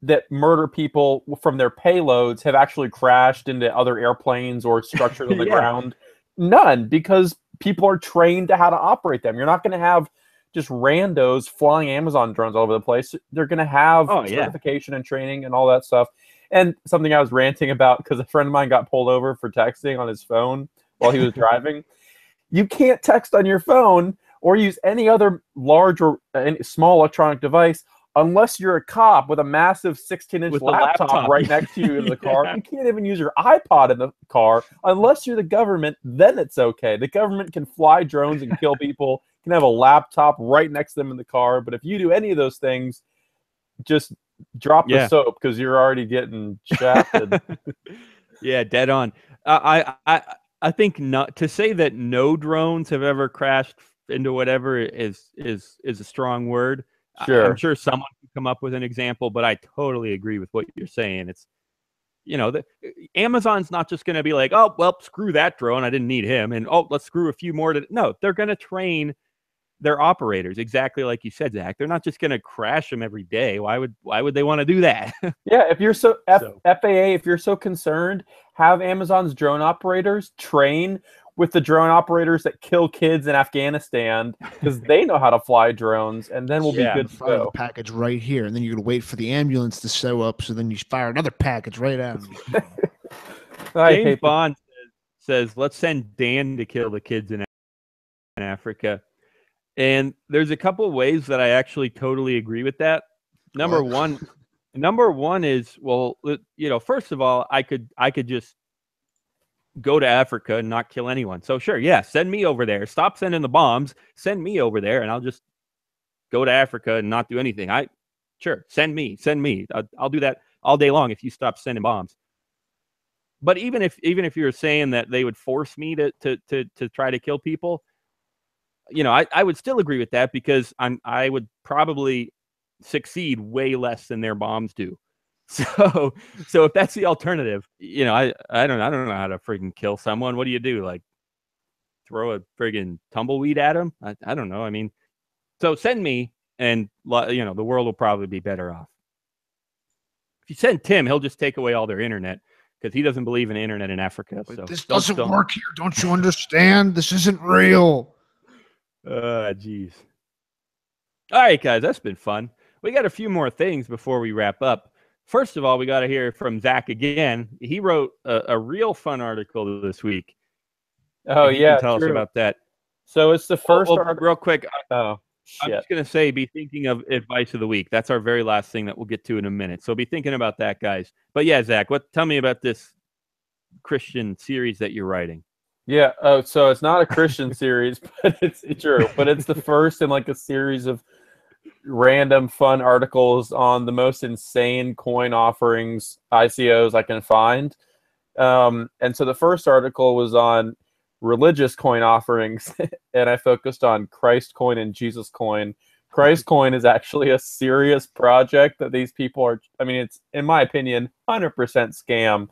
that murder people from their payloads have actually crashed into other airplanes or structures on the ground? None, because people are trained to how to operate them. You're not going to have just randos flying Amazon drones all over the place. They're going to have certification and training and all that stuff. And something I was ranting about, because a friend of mine got pulled over for texting on his phone while he was driving. You can't text on your phone or use any other large or small electronic device unless you're a cop with a massive 16-inch laptop right next to you in the car. You can't even use your iPod in the car unless you're the government. Then it's okay. The government can fly drones and kill people, can have a laptop right next to them in the car. But if you do any of those things, just drop the soap, because you're already getting shafted. Yeah, dead on. I think not to say that no drones have ever crashed into whatever is a strong word. Sure. I'm sure someone can come up with an example, but I totally agree with what you're saying. It's, Amazon's not just going to be like, oh, well, screw that drone, I didn't need him, and let's screw a few more. No, they're going to train their operators exactly like you said, Zach. They're not just going to crash them every day. Why would they want to do that? Yeah, if you're FAA, if you're so concerned, have Amazon's drone operators train with the drone operators that kill kids in Afghanistan, because they know how to fly drones, and then we'll be good to fire go. the package right here, and then you're gonna wait for the ambulance to show up, so then you fire another package right at them. James Bond says, let's send Dan to kill the kids in Africa. And there's a couple of ways that I actually totally agree with that. Number one is, well, you know, first of all, I could just go to Africa and not kill anyone. So sure, yeah, send me over there. Stop sending the bombs. Send me over there, and I'll just go to Africa and not do anything. Sure, send me. I'll do that all day long if you stop sending bombs. But even if you're saying that they would force me to try to kill people, you know, I would still agree with that, because I would probably succeed way less than their bombs do. So if that's the alternative, you know, I don't know how to freaking kill someone. What do you do? Like throw a friggin' tumbleweed at them? I don't know. I mean, so send me, and you know, the world will probably be better off. If you send Tim, he'll just take away all their internet, because he doesn't believe in internet in Africa. But so this doesn't work here. Don't you understand? This isn't real. Jeez. All right, guys, that's been fun. We got a few more things before we wrap up. First of all, we got to hear from Zach again. He wrote a real fun article this week. Oh, yeah, tell us about that. So it's the first article. Real quick. Oh, shit. I'm just going to say, be thinking of advice of the week. That's our very last thing that we'll get to in a minute. So be thinking about that, guys. But yeah, Zach, tell me about this Christian series that you're writing. Yeah. Oh, so it's not a Christian series, but it's true. But it's the first in like a series of random fun articles on the most insane coin offerings, ICOs I can find. And so the first article was on religious coin offerings, and I focused on Christ coin and Jesus coin. Christ coin is actually a serious project that these people are, I mean, it's, in my opinion, 100% scam.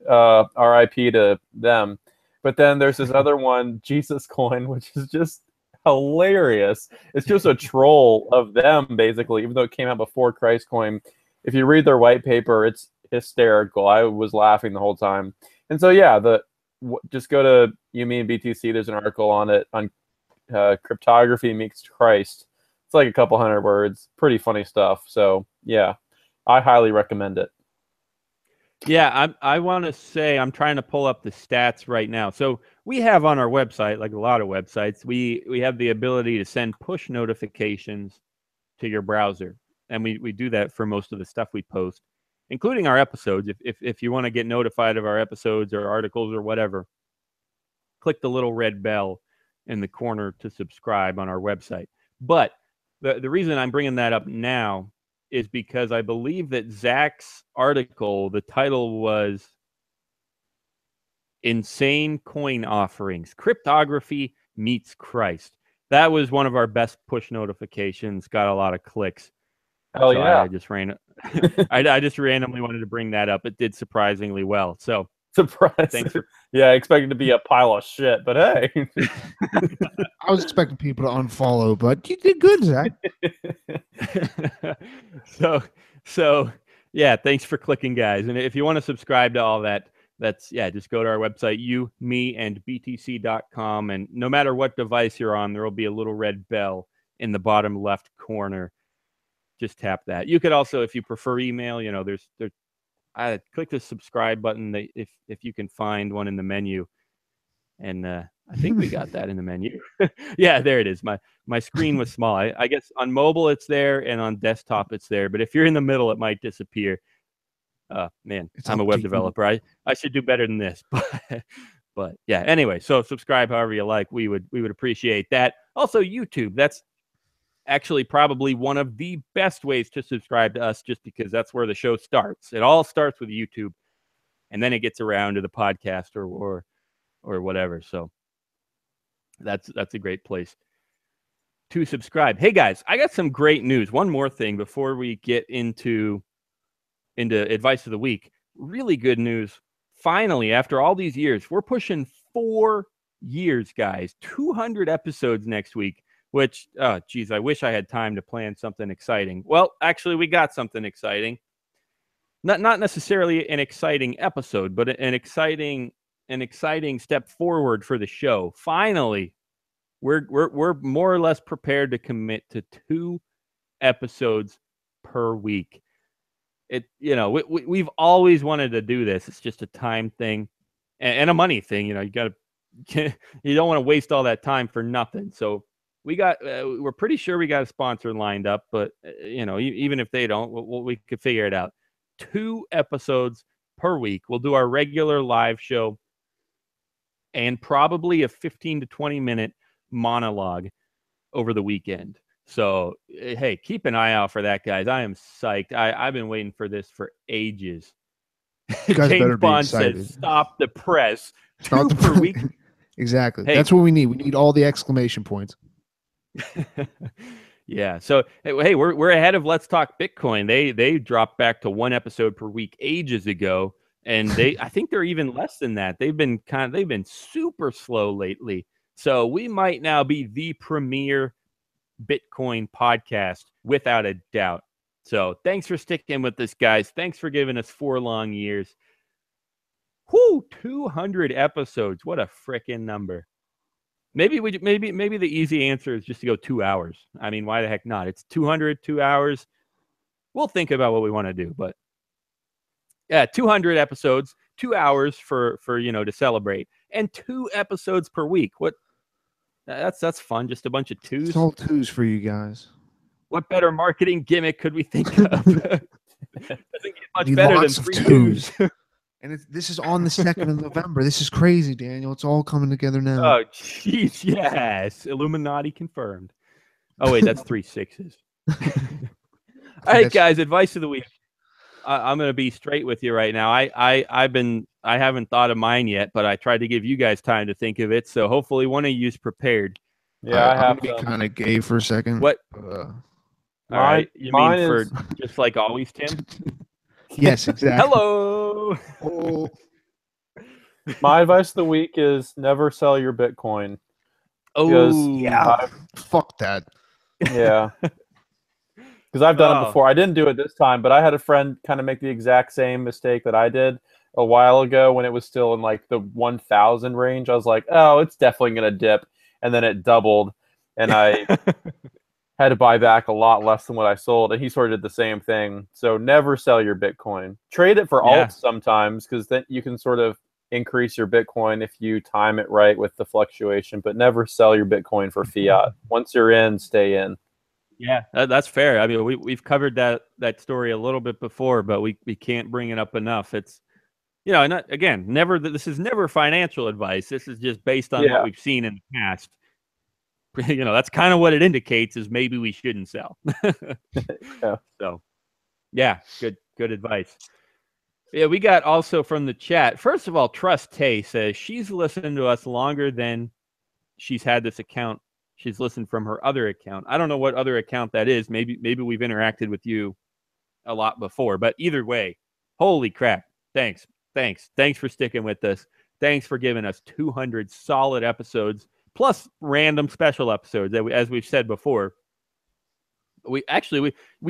RIP to them. But then there's this other one, Jesus coin, which is just hilarious. It's just a troll of them, basically, even though it came out before Christ coin. If you read their white paper, it's hysterical. I was laughing the whole time. And so, yeah, just go to YMB and BTC. There's an article on it, on cryptography meets Christ. It's like a couple hundred words. Pretty funny stuff. So, yeah, I highly recommend it. Yeah, I want to say, I'm trying to pull up the stats right now. So we have on our website, like a lot of websites, we have the ability to send push notifications to your browser. And we do that for most of the stuff we post, including our episodes. If you want to get notified of our episodes or articles or whatever, click the little red bell in the corner to subscribe on our website. But the reason I'm bringing that up now is because I believe that Zach's article, the title was Insane Coin Offerings, Cryptography Meets Christ. That was one of our best push notifications, got a lot of clicks. Oh, yeah. I just I just randomly wanted to bring that up. It did surprisingly well. So surprise. Thanks for... Yeah, I expected to be a pile of shit, but hey. I was expecting people to unfollow, but you did good, Zach. So yeah, thanks for clicking, guys. And if you want to subscribe to all that, just go to our website, btc.com, and no matter what device you're on, there will be a little red bell in the bottom left corner. Just tap that. You could also, if you prefer email, you know, I click the subscribe button if you can find one in the menu. And I think we got that in the menu. Yeah, there it is. My screen was small. I guess on mobile it's there, and on desktop it's there. But if you're in the middle, it might disappear. Man, I'm a web developer. I should do better than this. But yeah, anyway, so subscribe however you like. We would appreciate that. Also, YouTube. That's actually probably one of the best ways to subscribe to us, just because that's where the show starts. It all starts with YouTube, and then it gets around to the podcast or whatever. So that's a great place to subscribe. Hey guys, I got some great news. One more thing before we get into advice of the week. Really good news. Finally, after all these years, we're pushing 4 years, guys. 200 episodes next week. Which, geez, I wish I had time to plan something exciting. Well, actually, we got something exciting. not necessarily an exciting episode, but an exciting step forward for the show. Finally, we're more or less prepared to commit to 2 episodes per week. We've always wanted to do this. It's just a time thing and a money thing. You don't want to waste all that time for nothing. So we're pretty sure we got a sponsor lined up, but even if they don't, we could figure it out. 2 episodes per week. We'll do our regular live show and probably a 15 to 20 minute monologue over the weekend. So, hey, keep an eye out for that, guys. I am psyched. I've been waiting for this for ages. You guys James better be Bond excited. says, "Stop the press." 2 per week. Exactly. Hey. That's what we need. We need all the exclamation points. Yeah. So, hey, we're ahead of Let's Talk Bitcoin. They dropped back to 1 episode per week ages ago, and I think they're even less than that. They've been super slow lately. So we might now be the premier Bitcoin podcast without a doubt. So thanks for sticking with us, guys. Thanks for giving us 4 long years. 200 episodes. What a freaking number. Maybe the easy answer is just to go 2 hours. I mean, why the heck not? It's 2 hours. We'll think about what we want to do, but yeah, 200 episodes, 2 hours for to celebrate, and 2 episodes per week. That's fun. Just a bunch of 2s. It's all 2s for you guys. What better marketing gimmick could we think of? Doesn't get much better than 3 2s. And this is on the 2nd of November. This is crazy, Daniel. It's all coming together now. Oh, jeez, yes. Illuminati confirmed. Oh, wait, that's 3 6s. All right, guys, advice of the week. I'm going to be straight with you right now. I haven't thought of mine yet, but I tried to give you guys time to think of it. So hopefully one of you's prepared. Yeah, I have to be kind of gay for a second. What? All right. You mean for just like always, Tim? Yes, exactly. Hello. Oh. My advice of the week is never sell your Bitcoin. Oh, yeah. Fuck that. Yeah. Because I've done it before. I didn't do it this time, but I had a friend kind of make the exact same mistake that I did a while ago when it was still in like the 1,000 range. I was like, oh, it's definitely going to dip. And then it doubled. And I had to buy back a lot less than what I sold. And he sort of did the same thing. So never sell your Bitcoin. Trade it for alts sometimes, because then you can sort of increase your Bitcoin if you time it right with the fluctuation. But never sell your Bitcoin for fiat. Once you're in, stay in. Yeah, that's fair. I mean, we've covered that story a little bit before, but we can't bring it up enough. It's, this is never financial advice. This is just based on what we've seen in the past. That's kind of what it indicates, is maybe we shouldn't sell. Yeah. So, yeah, good advice. Yeah, we got also from the chat. First of all, Trust Tay says she's listened to us longer than she's had this account. She's listened from her other account. I don't know what other account that is. Maybe we've interacted with you a lot before, but either way, holy crap. Thanks for sticking with us. Thanks for giving us 200 solid episodes plus random special episodes that as we've said before. We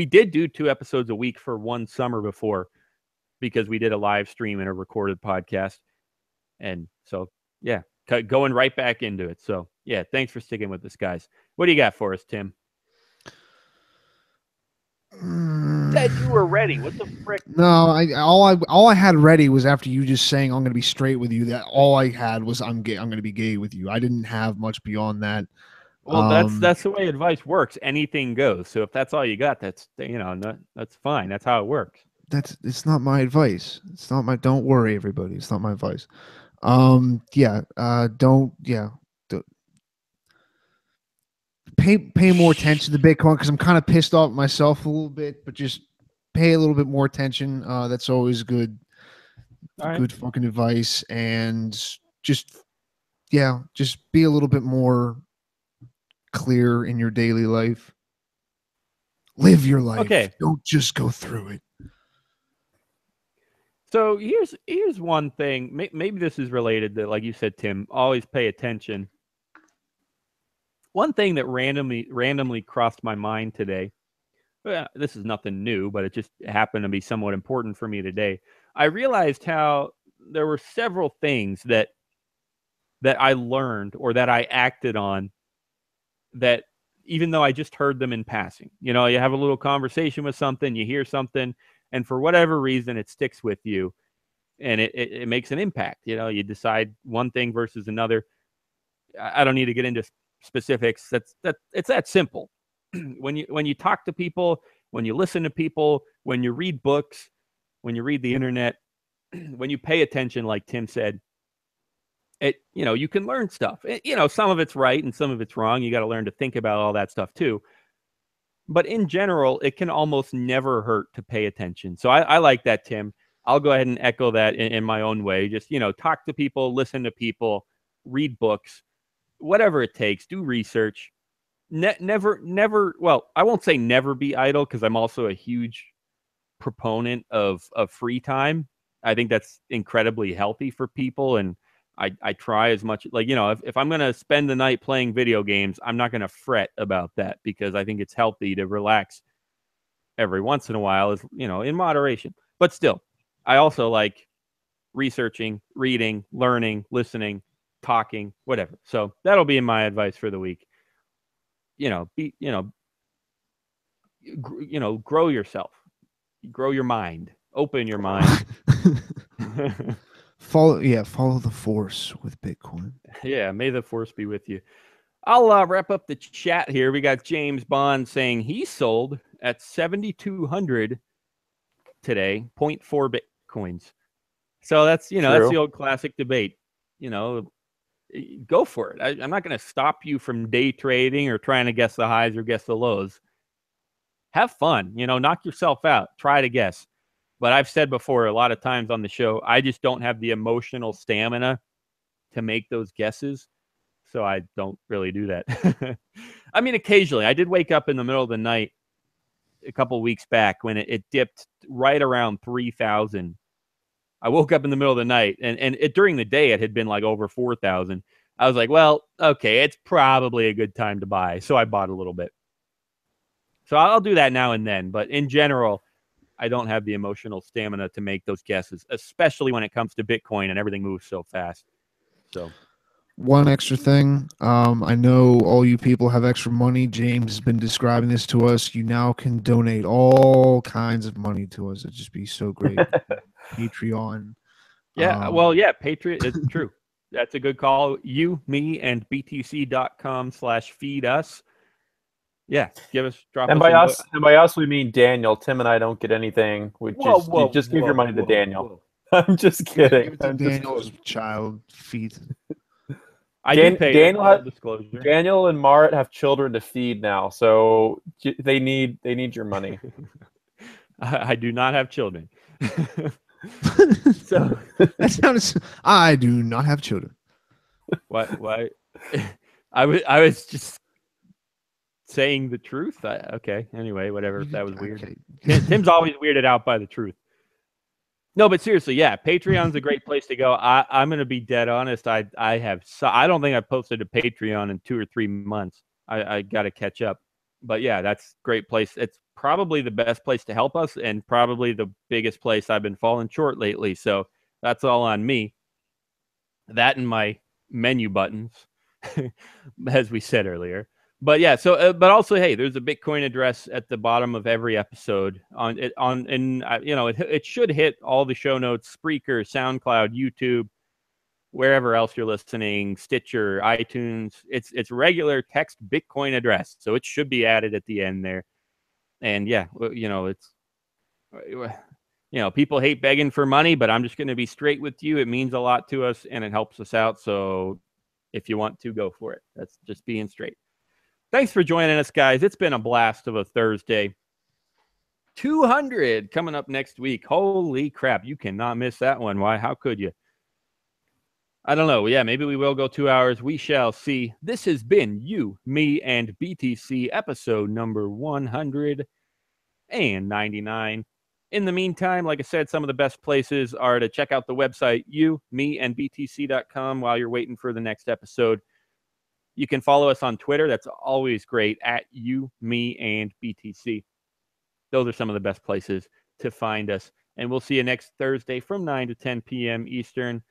did do 2 episodes a week for one summer before, because we did a live stream and a recorded podcast. And so, yeah, going right back into it. So, yeah, thanks for sticking with us, guys. What do you got for us, Tim? Said you were ready. What the frick? No, all I had ready was, after you just saying I'm going to be straight with you, that all I had was I'm going to be gay with you. I didn't have much beyond that. Well, that's the way advice works. Anything goes. So if that's all you got, that's fine. That's how it works. It's not my advice. It's not my. Don't worry, everybody. It's not my advice. Don't pay more attention to Bitcoin, because I'm kind of pissed off myself a little bit, but just pay a little bit more attention. That's always good. Right. Good fucking advice. And just be a little bit more clear in your daily life. Live your life. Okay. Don't just go through it. So here's one thing. Maybe this is related to, like you said, Tim, always pay attention. One thing that randomly crossed my mind today well, this is nothing new, but it just happened to be somewhat important for me today. I realized how there were several things that I learned or that I acted on that even though I just heard them in passing. You know, you have a little conversation with something, you hear something, and for whatever reason, it sticks with you and it makes an impact. You know, you decide one thing versus another. I don't need to get into specifics. It's that simple. when you talk to people, when you listen to people, when you read books, when you read the internet, when you pay attention, like Tim said, you can learn stuff. Some of it's right and some of it's wrong. You got to learn to think about all that stuff too. But in general, it can almost never hurt to pay attention. So I like that, Tim. I'll go ahead and echo that in my own way. Just, talk to people, listen to people, read books, whatever it takes, do research. Never, well, I won't say never be idle because I'm also a huge proponent of free time. I think that's incredibly healthy for people. And I try as much, if I'm going to spend the night playing video games, I'm not going to fret about that because I think it's healthy to relax every once in a while, in moderation. But still, I also like researching, reading, learning, listening, talking, whatever. So that'll be my advice for the week. Grow yourself, grow your mind, open your mind. Follow the force with Bitcoin. Yeah, may the force be with you. I'll wrap up the chat here. We got James Bond saying he sold at 7,200 today, 0.4 Bitcoins. So that's, that's the old classic debate. Go for it. I'm not going to stop you from day trading or trying to guess the highs or guess the lows. Have fun, knock yourself out. Try to guess. But I've said before a lot of times on the show, I just don't have the emotional stamina to make those guesses. So I don't really do that. I mean, occasionally I did wake up in the middle of the night a couple of weeks back when it dipped right around 3,000. I woke up in the middle of the night and during the day it had been like over 4,000. I was like, well, okay, it's probably a good time to buy. So I bought a little bit. So I'll do that now and then. But in general, I don't have the emotional stamina to make those guesses, especially when it comes to Bitcoin and everything moves so fast. So one extra thing. I know all you people have extra money. James has been describing this to us. You now can donate all kinds of money to us. It'd just be so great. Patreon. Yeah. Patreon. It's true. That's a good call. You, me, and btc.com/feed us. Yeah, drop and us. And by us, we mean Daniel. Tim and I don't get anything. You just give your money to Daniel. I'm just kidding. Give it to Daniel's child feed. I do pay full disclosure. Daniel and Marit have children to feed now, so they need your money. I do not have children. So that sounds. I do not have children. Why? I was just saying the truth. Okay. Anyway, whatever. That was weird. Okay. Tim's always weirded out by the truth. No, but seriously, yeah, Patreon's a great place to go. I'm going to be dead honest. I don't think I've posted a Patreon in 2 or 3 months. I got to catch up. But yeah, that's a great place. It's probably the best place to help us and probably the biggest place I've been falling short lately. So that's all on me. That and my menu buttons, as we said earlier. But yeah, so but also, hey, there's a Bitcoin address at the bottom of every episode it should hit all the show notes: Spreaker, SoundCloud, YouTube, wherever else you're listening, Stitcher, iTunes. It's regular text Bitcoin address, so it should be added at the end there. And yeah, people hate begging for money, but I'm just going to be straight with you. It means a lot to us and it helps us out. So if you want to, go for it. That's just being straight. Thanks for joining us, guys. It's been a blast of a Thursday. 200 coming up next week. Holy crap. You cannot miss that one. Why? How could you? I don't know. Yeah, maybe we will go 2 hours. We shall see. This has been You, Me, and BTC, episode number 199. In the meantime, like I said, some of the best places are to check out the website, you, me, and BTC.com while you're waiting for the next episode. You can follow us on Twitter. That's always great, at You, Me, and BTC. those are some of the best places to find us. And we'll see you next Thursday from 9 to 10 p.m. Eastern.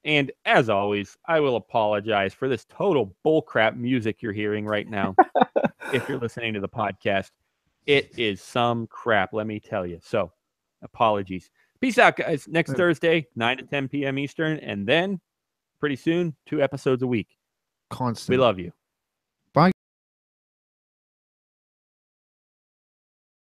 And as always, I will apologize for this total bullcrap music you're hearing right now. If you're listening to the podcast, it is some crap, let me tell you. So, apologies. Peace out, guys. Next Thursday, 9 to 10 p.m. Eastern. And then, pretty soon, 2 episodes a week. Constant. We love you.